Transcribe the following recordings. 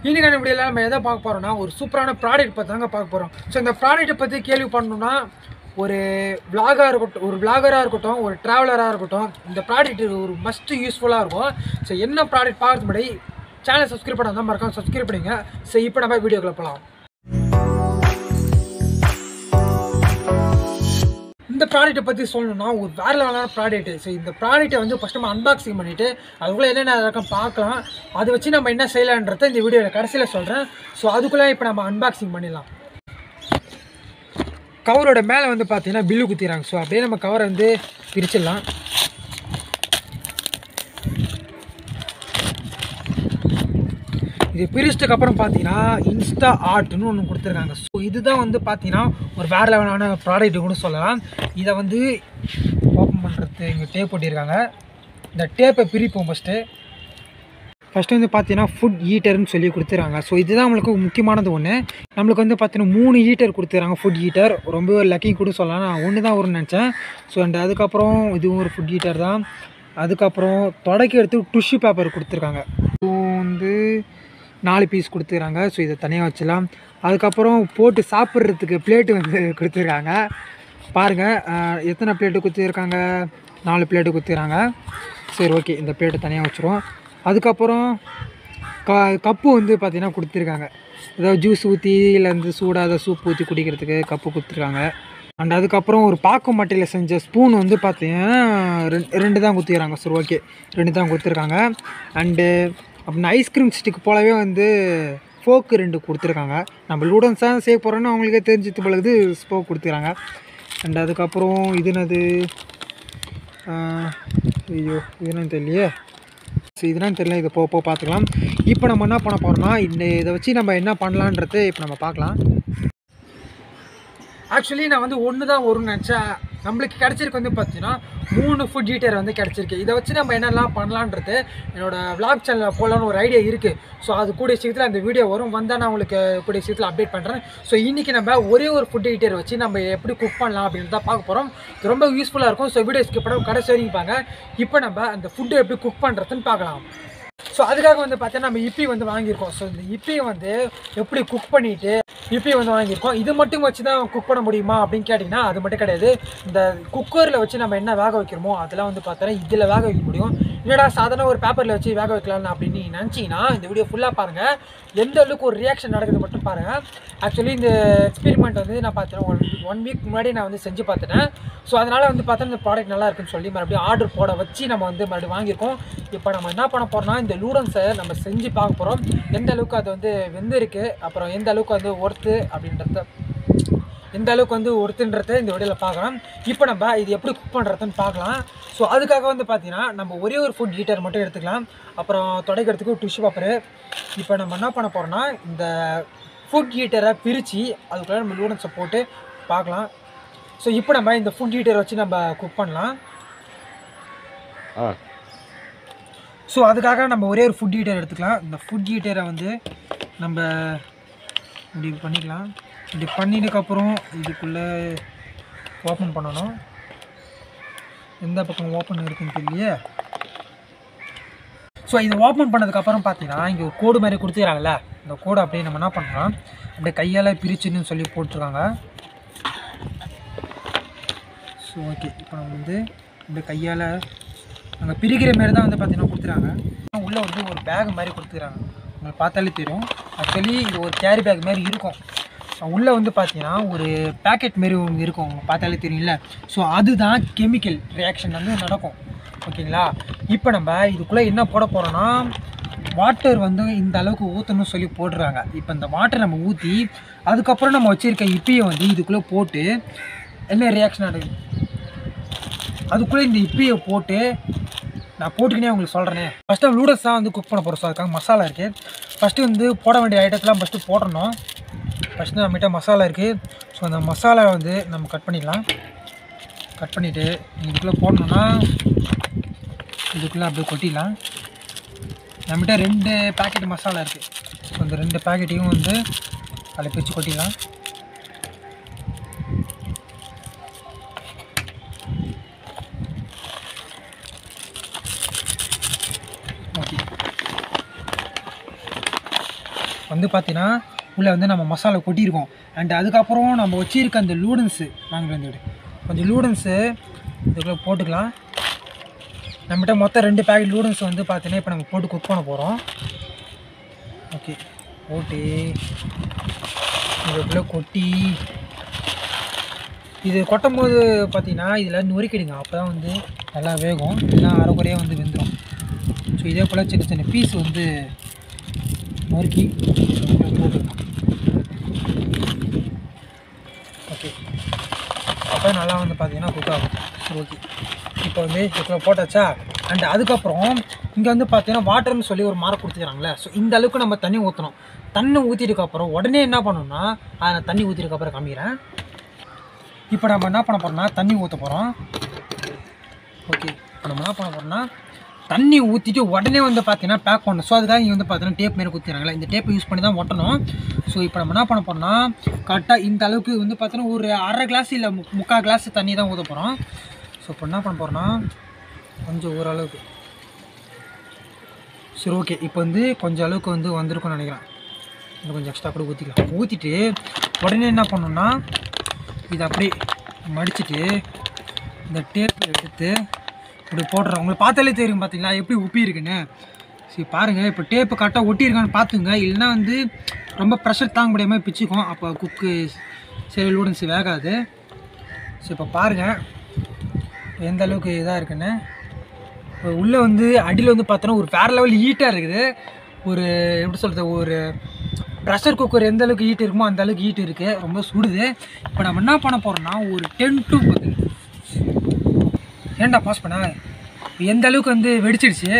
இன்னைக்கான வீடியோல நம்ம எதை பார்க்க போறோம்னா ஒரு சூப்பரான ப்ராடக்ட் பத்தி தாங்க பார்க்க போறோம். ஸோ இந்த ப்ராடக்ட்டை பத்தி கேள்வி பண்ணணும்னா ஒரு விளாகராக இருக்கட்டும் ஒரு ட்ராவலராக இருக்கட்டும் இந்த ப்ராடக்ட் ஒரு மஸ்ட் யூஸ்ஃபுல்லாக இருக்கும். ஸோ என்ன ப்ராடக்ட் பார்க்கறது முன்னாடி சேனல் சப்ஸ்கிரைப் பண்ணால் மறக்காம சப்ஸ்கிரைப் பண்ணுங்க. ஸோ இப்போ நம்ம வீடியோக்குள்ள போகலாம். இந்த ப்ராடக்ட்டை பற்றி சொல்லணும்னா ஒரு வேற லெவலான ப்ராடக்ட். ஸோ இந்த ப்ராடக்ட்டை வந்து ஃபஸ்ட் நம்ம அன்பாக்சிங் பண்ணிவிட்டு அதுக்குள்ளே என்னென்ன இருக்கும் பார்க்கலாம். அதை வச்சு நம்ம என்ன செய்யலான்றதை இந்த வீடியோவில் கடைசியில் சொல்கிறேன். ஸோ அதுக்குள்ளே இப்போ நம்ம அன்பாக்சிங் பண்ணிடலாம். கவரோட மேலே வந்து பார்த்தீங்கன்னா பில்லு குத்திடுறாங்க. ஸோ அப்படியே நம்ம கவரை வந்து பிரிச்சிடலாம். இது பிரிச்சதுக்கப்புறம் பார்த்தீங்கன்னா இன்ஸ்டா ஆர்ட்னு ஒன்று கொடுத்துருக்காங்க. ஸோ இதுதான் வந்து பார்த்தீங்கன்னா ஒரு வேறு லெவலான ப்ராடக்ட் கூட சொல்லலாம். இதை வந்து ஓப்பன் பண்ணுறது இங்கே டேப் போட்டிருக்காங்க. இந்த டேப்பை பிரிப்போம் ஃபஸ்ட்டு வந்து பார்த்தீங்கன்னா ஃபுட் ஹீட்டர்னு சொல்லி கொடுத்துருக்காங்க. ஸோ இதுதான் நம்மளுக்கு முக்கியமானது ஒன்று. நம்மளுக்கு வந்து பார்த்தீங்கன்னா 3 ஹீட்டர் கொடுத்துருக்காங்க. ஃபுட் ஹீட்டர் ரொம்ப லக்கி கூட சொல்லலாம். நான் ஒன்று தான் வரும்னு நினச்சேன். ஸோ அண்ட் அதுக்கப்புறம் இதுவும் ஒரு ஃபுட் ஹீட்டர் தான். அதுக்கப்புறம் தொடக்கி எடுத்து டிஷ்யூ பேப்பர் கொடுத்துருக்காங்க. ஸோ வந்து 4 பீஸ் கொடுத்துருக்காங்க. ஸோ இதை தனியாக வச்சலாம். அதுக்கப்புறம் போட்டு சாப்பிட்றதுக்கு பிளேட்டு வந்து கொடுத்துருக்காங்க. பாருங்கள் எத்தனை பிளேட்டு கொடுத்துருக்காங்க, 4 பிளேட்டு கொடுத்துருக்காங்க. சரி ஓகே, இந்த பிளேட்டு தனியாக வச்சுருவோம். அதுக்கப்புறம் கப்பு வந்து பார்த்திங்கன்னா கொடுத்துருக்காங்க. ஏதாவது ஜூஸ் ஊற்றி இல்லை வந்து சூடாக சூப் ஊற்றி குடிக்கிறதுக்கு கப்பு கொடுத்துருக்காங்க. அண்ட் அதுக்கப்புறம் ஒரு பாக்கு மட்டையில் செஞ்ச ஸ்பூன் வந்து பார்த்தீங்கன்னா 2 தான் கொடுத்துருக்காங்க. சரி ஓகே, 2 தான் கொடுத்துருக்காங்க. அண்டு அப்படின்னா ஐஸ்கிரீம் ஸ்டிக் போலவே வந்து ஃபோக்கு 2 கொடுத்துருக்காங்க. நம்ம லூடன்ஸ் தான் சேர்க்க போகிறோன்னு அவங்களுக்கே தெரிஞ்சது பழகுது ஸ்போக் கொடுத்துருக்காங்க. அண்ட் அதுக்கப்புறம் இது என்னது, ஐயோ இது என்னன்னு தெரியலையே. ஸோ இதெல்லாம் தெரியல, இதை போக பார்த்துக்கலாம். இப்போ நம்ம என்ன பண்ண போகிறோம்னா இதை வச்சு நம்ம என்ன பண்ணலான்றது இப்போ நம்ம பார்க்கலாம். ஆக்சுவலி நான் வந்து ஒன்று தான் வரும்னு நினச்சேன். நம்மளுக்கு கிடச்சிருக்கு வந்து பார்த்தீங்கன்னா 3 ஃபுட் ஹீட்டர் வந்து கிடச்சிருக்கு. இதை வச்சு நம்ம என்னெல்லாம் பண்ணலான்றது என்னோடய விளாக் சேனலில் போகலான்னு ஒரு ஐடியா இருக்குது. ஸோ அது கூடிய சீக்கிரத்தில் அந்த வீடியோ வரும், வந்தால் நான் உங்களுக்கு கூடிய சீக்கிரத்தில் அப்டேட் பண்ணுறேன். ஸோ இன்றைக்கி நம்ம ஒரே ஒரு ஃபுட் ஹீட்டர் வச்சு நம்ம எப்படி குக் பண்ணலாம் அப்படின்னு தான் பார்க்க போகிறோம். ரொம்ப யூஸ்ஃபுல்லாக இருக்கும். ஸோ வீடியோ ஸ்கிப் பண்ண கடைசி வரைக்கும் பாருங்க. இப்போ நம்ம அந்த ஃபுட்டை எப்படி குக் பண்ணுறதுன்னு பார்க்கலாம். ஸோ அதுக்காக வந்து பார்த்தீங்கன்னா நம்ம இப்பி வந்து வாங்கியிருக்கோம். ஸோ இந்த இப்பியை வந்து எப்படி குக் பண்ணிவிட்டு இப்பி வந்து வாங்கியிருக்கோம். இது மட்டும் வச்சு தான் குக் பண்ண முடியுமா அப்படின்னு கேட்டிங்கன்னா அது மட்டும் கிடையாது. இந்த குக்கரில் வச்சு நம்ம என்ன வேக வைக்கிறோமோ அதெல்லாம் வந்து பார்த்தோன்னா இதில் வேக வைக்க முடியும். இல்லைடா சாதாரண ஒரு பேப்பரில் வச்சு வேக வைக்கலாம்னு அப்படின்னு நினச்சிங்கன்னா இந்த வீடியோ ஃபுல்லாக பாருங்கள். எந்த அளவுக்கு ஒரு ரியாக்ஷன் நடக்குது மட்டும் பாருங்கள். ஆக்சுவலி இந்த எக்ஸ்பெரிமெண்ட் வந்து நான் பார்த்தேன் 1 வீக் முன்னாடி நான் வந்து செஞ்சு பார்த்துட்டேன். ஸோ அதனால் வந்து பார்த்தா இந்த ப்ராடக்ட் நல்லா இருக்குன்னு சொல்லி மறுபடியும் ஆர்டர் போட வச்சு நம்ம வந்து மறுபடியும் வாங்கியிருக்கோம். இப்போ நம்ம என்ன பண்ண போகிறோம்னா இந்த லூடன்ஸை நம்ம செஞ்சு பார்க்க போகிறோம். எந்த அளவுக்கு அது வந்து வெந்திருக்கு, அப்புறம் எந்த அளவுக்கு வந்து ஒர்த்து அப்படின்றத இந்த வீடியோவில் பார்க்கலாம். இப்போ நம்ம இது எப்படி குக் பண்ணுறதுன்னு பார்க்கலாம். ஸோ அதுக்காக வந்து பார்த்தீங்கன்னா நம்ம ஒரே ஒரு ஃபுட் ஹீட்டர் மட்டும் எடுத்துக்கலாம். அப்புறம் துடைக்கிறதுக்கு டிஷ்யூ பேப்பரு. இப்போ நம்ம என்ன பண்ண போகிறோம்னா இந்த ஃபுட் ஹீட்டரை பிரித்து அதுக்குள்ளே நம்ம லூடன்ஸை போட்டு பார்க்கலாம். ஸோ இப்போ நம்ம இந்த ஃபுட் ஹீட்டரை வச்சு நம்ம குக் பண்ணலாம். ஸோ அதுக்காக நம்ம ஒரே ஒரு ஃபுட் ஹீட்டர் எடுத்துக்கலாம். இந்த ஃபுட் ஹீட்டரை வந்து நம்ம இப்படி பண்ணிக்கலாம். இப்படி பண்ணினதுக்கப்புறம் இதுக்குள்ளே ஓப்பன் பண்ணணும். எந்த பக்கம் ஓப்பன் இருக்குன்னு தெரியலையே. ஸோ இது ஓப்பன் பண்ணதுக்கப்புறம் பார்த்தீங்கன்னா இங்கே ஒரு கோடு மாதிரி கொடுத்துக்கிறாங்கல்ல, இந்த கோடை அப்படியே நம்ம என்ன பண்ணுறோம் அப்படியே கையால் பிரிச்சுன்னு சொல்லி போட்டிருக்காங்க. ஸோ ஓகே, இப்போ நம்ம வந்து இந்த கையால் அங்கே பிரிக்கிற மாரி தான் வந்து பார்த்தீங்கன்னா கொடுத்துறாங்க. உள்ளே வந்து ஒரு பேக் மாதிரி கொடுத்துக்கிறாங்க. உங்களுக்கு பார்த்தாலே தெரியும். ஆக்சுவலி இது ஒரு கேரி பேக் மாதிரி இருக்கும். உள்ளே வந்து பார்த்தீங்கன்னா ஒரு பேக்கெட் மாரி ஒன்று இருக்கும், உங்களுக்கு பார்த்தாலே தெரியும்ல. ஸோ அதுதான் கெமிக்கல் ரியாக்ஷன் வந்து நடக்கும். ஓகேங்களா? இப்போ நம்ம இதுக்குள்ளே என்ன போட போகிறோன்னா வாட்டர் வந்து இந்த அளவுக்கு ஊற்றணும்னு சொல்லி போட்டுறாங்க. இப்போ இந்த வாட்டர் நம்ம ஊற்றி அதுக்கப்புறம் நம்ம வச்சுருக்க இப்பியை வந்து இதுக்குள்ளே போட்டு என்ன ரியாக்ஷன் நடக்குது அதுக்குள்ளே இந்த இப்பியை போட்டு நான் போட்டுக்கினே உங்களுக்கு சொல்கிறேனே. ஃபஸ்ட்டு நூடுல்ஸ் தான் வந்து குக் பண்ண போகிறோம். ஸோ அதுக்காக மசாலா இருக்குது. ஃபஸ்ட்டு வந்து போட வேண்டிய ஐட்டத்தெலாம் ஃபஸ்ட்டு போட்டுடணும். ஃபஸ்ட்டு நம்மகிட்ட மசாலா இருக்குது. ஸோ அந்த மசாலா வந்து நம்ம கட் பண்ணிடலாம். கட் பண்ணிவிட்டு இதுக்குள்ளே போடணுன்னா இதுக்குள்ளே அப்படியே கொட்டிடலாம். நம்மகிட்ட 2 பேக்கெட் மசாலா இருக்குது. ஸோ அந்த 2 பேக்கெட்டையும் வந்து அதில் பிரித்து கொட்டிடலாம். ஓகே, வந்து பார்த்தீங்கன்னா உள்ளே வந்து நம்ம மசாலா கொட்டியிருக்கோம். அண்ட் அதுக்கப்புறம் நம்ம வச்சுருக்க அந்த லூடன்ஸு நாங்கள் வந்து கொஞ்சம் லூடன்ஸு இதுக்குள்ளே போட்டுக்கலாம். நம்மகிட்ட மொத்தம் 2 பேக்கெட் லூடன்ஸ் வந்து பார்த்தீங்கன்னா இப்போ நம்ம போட்டு குக் பண்ண போகிறோம். ஓகே, போட்டு இதுக்குள்ளே கொட்டி இது கொட்டும் போது பார்த்தீங்கன்னா இதில் நொறுக்கிடுங்க. அப்போ தான் வந்து நல்லா வேகும், இல்லைன்னா அரைக்குறையாக வந்து வெந்துடும். ஸோ இதே போல் சின்ன சின்ன பீஸ் வந்து நொறுக்கி போட்டுக்கலாம். ஓகே, அப்போ நல்லா வந்து பார்த்தீங்கன்னா குக் ஆகும். சரி, ஓகே, இப்போ வந்து இதுக்குள்ள போட்டாச்சா. அண்ட் அதுக்கப்புறம் இங்கே வந்து பார்த்தீங்கன்னா வாட்டர்னு சொல்லி ஒரு மார்க் கொடுத்துக்கிறாங்களே. ஸோ இந்த அளவுக்கு நம்ம தண்ணி ஊற்றணும். தண்ணி ஊற்றிட்டுக்கப்புறம் உடனே என்ன பண்ணணும்னா அதை நான் தண்ணி ஊற்றிட்டுக்கப்புறம் காமிக்கிறேன். இப்போ நம்ம என்ன பண்ண போகிறோம்னா தண்ணி ஊற்ற போகிறோம். ஓகே, இப்போ நம்ம என்ன பண்ண போகிறோம்னா தண்ணி ஊற்றிட்டு உடனே வந்து பார்த்தீங்கன்னா பேக் பண்ணணும். ஸோ அதுக்காக இங்கே வந்து பார்த்தீங்கன்னா டேப் மாரி குத்திடுறாங்களே, இந்த டேப்பை யூஸ் பண்ணி தான் ஒட்டணும். ஸோ இப்போ நம்ம என்ன பண்ண போகிறோம்னா கரெக்டாக இந்த அளவுக்கு வந்து பார்த்தீங்கன்னா ஒரு அரை கிளாஸ் இல்லை 3/4 கிளாஸ் தண்ணி தான் ஊற்ற போகிறோம். ஸோ இப்போ என்ன பண்ண போகிறோம்னா கொஞ்சம் ஓரளவுக்கு. சரி, ஓகே, இப்போ வந்து கொஞ்சம் அளவுக்கு வந்து வந்திருக்கும்னு நினைக்கிறேன். இன்னும் கொஞ்சம் எக்ஸ்ட்ரா கூட ஊற்றிக்கலாம். ஊற்றிட்டு உடனே என்ன பண்ணணும்னா இதை அப்படியே மடிச்சுட்டு இந்த டேப் எடுத்து இப்படி போடுறோம். உங்களுக்கு பார்த்தாலே தெரியும் பார்த்தீங்களா எப்படி உப்பி இருக்குன்னு. சரி பாருங்கள், இப்போ டேப்பு கரெக்டாக ஒட்டியிருக்கான்னு பார்த்துங்க. இல்லைன்னா வந்து ரொம்ப ப்ரெஷர் தாங்க முடியாமல் பிச்சுக்கும். அப்போ குக்கு சரி லூடன்ஸ் வேகாது. ஸோ இப்போ பாருங்கள் எந்த அளவுக்கு இதாக இருக்குன்னு. உள்ளே வந்து அடியில் வந்து பார்த்தோன்னா ஒரு வேறு லெவல் ஹீட்டாக இருக்குது. ஒரு எப்படி சொல்கிறது, ஒரு ப்ரெஷர் குக்கர் எந்த அளவுக்கு ஹீட் இருக்குமோ அந்த அளவுக்கு ஹீட் இருக்குது. ரொம்ப சுடுது. இப்போ நம்ம என்ன பண்ண போகிறோம்னா ஒரு 10 to 10 ஏன்டா பாஸ் பண்ண எந்த அளவுக்கு வந்து வெடிச்சிடுச்சு,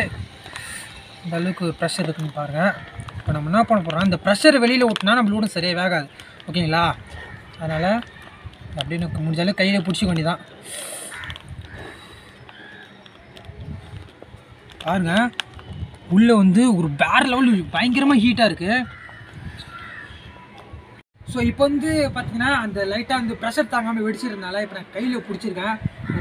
இந்த அளவுக்கு ப்ரெஷர் இருக்குன்னு பாருங்கள். இப்போ நம்ம என்ன பண்ண போகிறோம், இந்த ப்ரெஷர் வெளியில் விட்டுனா நம்ம லூடன் சரியாக வேகாது. ஓகேங்களா? அதனால் அப்படின்னு முடிஞ்சாலும் கையில் பிடிச்சிக்க வேண்டியதான். பாருங்கள் உள்ளே வந்து ஒரு வேறு லெவல் பயங்கரமாக ஹீட்டாக இருக்குது. ஸோ இப்போ வந்து பார்த்தீங்கன்னா அந்த லைட்டாக அந்த ப்ரெஷர் தாங்காமல் வெடிச்சிருந்தனால இப்போ நான் கையில் பிடிச்சிருக்கேன்.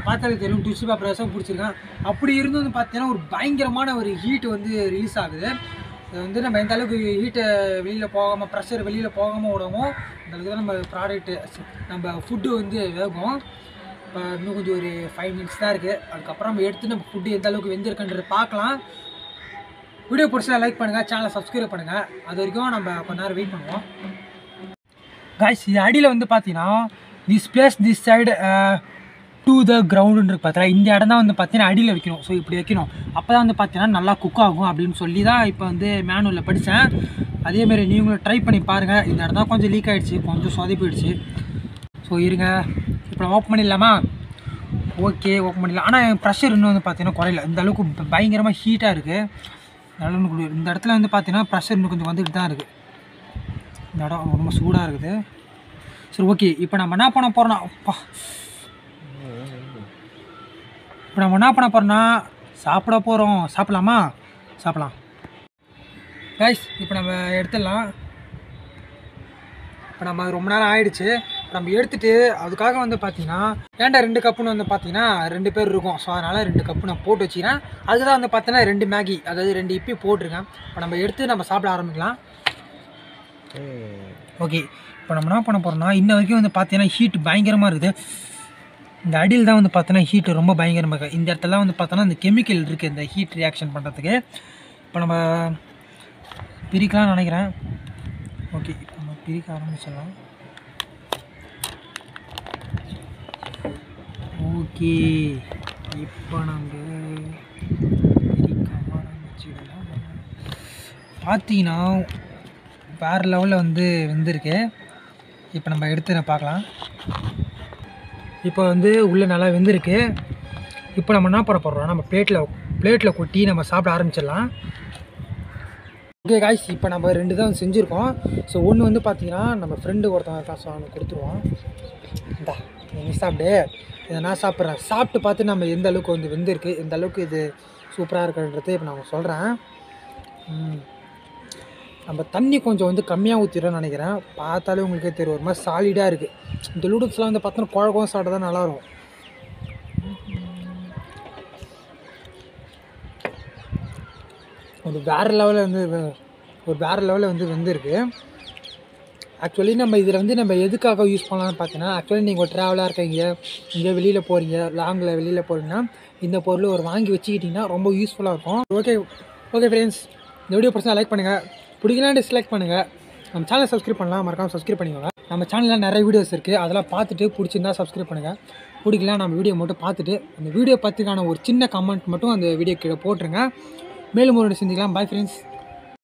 பார்த்தாலே தெரியும் டிஷ்யூ பேப்பர் பிடிச்சிருக்கேன். அப்படி இருந்து வந்து பார்த்தீங்கன்னா ஒரு பயங்கரமான ஒரு ஹீட்டு வந்து ரிலீஸ் ஆகுது. இது வந்து நம்ம எந்த அளவுக்கு ஹீட்டை வெளியில் போகாமல் ப்ரெஷர் வெளியில் போகாமல் விடுவோம் அந்த அளவுக்கு தான் நம்ம ப்ராடக்ட்டு நம்ம ஃபுட்டு வந்து வேகும். இப்போ இன்னும் கொஞ்சம் ஒரு 5 minutes தான் இருக்குது. அதுக்கப்புறம் நம்ம எடுத்து நம்ம ஃபுட்டு எந்த அளவுக்கு வெந்திருக்குன்றது பார்க்கலாம். வீடியோ பிடிச்சா லைக் பண்ணுங்கள், சேனலை சப்ஸ்கிரைப் பண்ணுங்கள். அது வரைக்கும் நம்ம கொஞ்ச நேரம் வெயிட் பண்ணுவோம். காய்ஸ், இது அடியில் வந்து பார்த்தீங்கன்னா this place this side to the கிரவுண்டுன்னு இருக்கு பார்த்தா இந்த இடம் தான் வந்து பார்த்தீங்கன்னா அடியில் வைக்கணும். ஸோ இப்படி வைக்கணும். அப்போ தான் வந்து பார்த்தீங்கன்னா நல்லா குக் ஆகும் அப்படின்னு சொல்லி தான் இப்போ வந்து மேனுவலில் படித்தேன். அதேமாரி நீங்களும் ட்ரை பண்ணி பாருங்கள். இந்த இடம் தான் கொஞ்சம் லீக் ஆகிடுச்சு, கொஞ்சம் சொதப்பிடுச்சு. ஸோ இருங்க, இப்போ ஓப்பன் பண்ணிடலாமா? ஓகே, ஓப்பன் பண்ணிடலாம். ஆனால் என் ப்ரெஷர் இன்னும் வந்து பார்த்தீங்கன்னா குறையில. இந்த அளவுக்கு பயங்கரமாக ஹீட்டாக இருக்குது. இந்த இடத்துல வந்து பார்த்தீங்கன்னா ப்ரெஷர் இன்னும் கொஞ்சம் வந்துட்டு தான் இருக்குது. இந்த இடம் ரொம்ப சூடாக இருக்குது. சரி, ஓகே, இப்போ நம்ம என்ன பண்ண போகிறோம்னா சாப்பிட போகிறோம். சாப்பிட்லாமா? சாப்பிட்லாம். கைஸ், இப்போ நம்ம எடுத்துடலாம். இப்போ நம்ம ரொம்ப நேரம் ஆகிடுச்சு. நம்ம எடுத்துகிட்டு அதுக்காக வந்து பார்த்தீங்கன்னா ஏன்டா 2 கப்புன்னு வந்து பார்த்தீங்கன்னா 2 பேர் இருக்கும். ஸோ அதனால் 2 கப்பு நான் போட்டு வச்சுக்கிறேன். அதுதான் வந்து பார்த்தீங்கன்னா 2 மேகி, அதாவது 2 இப்பி போட்டிருக்கேன். இப்போ நம்ம எடுத்து நம்ம சாப்பிட ஆரம்பிக்கலாம். ஓகே, இப்போ நம்ம என்ன பண்ண போகிறோம்னா இன்ன வரைக்கும் வந்து பார்த்தீங்கன்னா ஹீட் பயங்கரமாக இருக்குது. இந்த அடியில் தான் வந்து பார்த்தோன்னா ஹீட் ரொம்ப பயங்கரமாக இருக்குது. இந்த இடத்துல வந்து பார்த்தோன்னா இந்த கெமிக்கல் இருக்குது இந்த ஹீட் ரியாக்ஷன் பண்ணுறதுக்கு. இப்போ நம்ம பிரிக்கலாம்னு நினைக்கிறேன். ஓகே, இப்போ நம்ம பிரிக்க ஆரம்பிச்சிடலாம். ஓகே, இப்போ நம்ம பிரிக்க ஆரம்பிச்சிடலாம். பார்த்தீங்கன்னா வேறு லெவலில் வந்து வெந்திருக்கு. இப்போ நம்ம எடுத்து பார்க்கலாம். இப்போ வந்து உள்ளே நல்லா வெந்திருக்கு. இப்போ நம்ம என்ன பண்ண போகிறோம், நம்ம பிளேட்டில் கொட்டி நம்ம சாப்பிட ஆரம்பிச்சிடலாம். ஓகே காய்ஸ், இப்போ நம்ம 2 தான் செஞ்சுருக்கோம். ஸோ ஒன்று வந்து பார்த்தீங்கன்னா நம்ம ஃப்ரெண்டு ஒருத்தன் இருக்கான். ஸோ அவனுக்கு கொடுத்துருவோம். இந்தா நீ சாப்பிடு, இதை நான் சாப்பிட்றேன். சாப்பிட்டு பார்த்து நம்ம எந்த அளவுக்கு வந்து வெந்திருக்கு, எந்த அளவுக்கு இது சூப்பராக இருக்குன்றது இப்போ நான் சொல்கிறேன். நம்ம தண்ணி கொஞ்சம் வந்து கம்மியாக ஊற்றிடுறோன்னு நினைக்கிறேன். பார்த்தாலே உங்களுக்கே தெரியும் ஒரு மாதிரி சாலிடாக இருக்குது. இந்த லூடல்ஸ்லாம் வந்து பார்த்தோன்னா குழம்பும் சாப்பிட்டா தான் நல்லாயிருக்கும். ஒரு வேறு லெவலில் வந்து ஒரு வேறு லெவலில் வந்து வெந்திருக்கு. ஆக்சுவலி நம்ம இதில் வந்து நம்ம எதுக்காக யூஸ் பண்ணலாம்னு பார்த்தீங்கன்னா, ஆக்சுவலி நீங்கள் ஒரு ட்ராவலாக இருக்கீங்க, இங்கே வெளியில் போகிறீங்க, லாங்கில் வெளியில் போகிறீங்கன்னா இந்த பொருள் ஒரு வாங்கி வச்சுக்கிட்டிங்கன்னா ரொம்ப யூஸ்ஃபுல்லாக இருக்கும். ஓகே ஃப்ரெண்ட்ஸ், இந்த வீடியோ பிடிச்சா லைக் பண்ணுங்கள், பிடிக்கலாம் டிஸ்லைக் பண்ணுங்கள். நம்ம சேனலை சப்ஸ்கிரைப் பண்ணலாம், மறக்காமல் சப்ஸ்கிரைப் பண்ணிக்கோங்க. நம்ம சேனலில் நிறைய வீடியோஸ் இருக்குது, அதெல்லாம் பார்த்துட்டு பிடிச்சிருந்தா சப்ஸ்கிரைப் பண்ணுங்கள். பிடிக்கலாம் நம்ம வீடியோ மட்டும் பார்த்துட்டு அந்த வீடியோ பற்றிக்கான ஒரு சின்ன கமெண்ட் மட்டும் அந்த வீடியோ கீழே போட்டுருங்க. மேலும் ஒரு சிந்திக்கலாம். Bye friends.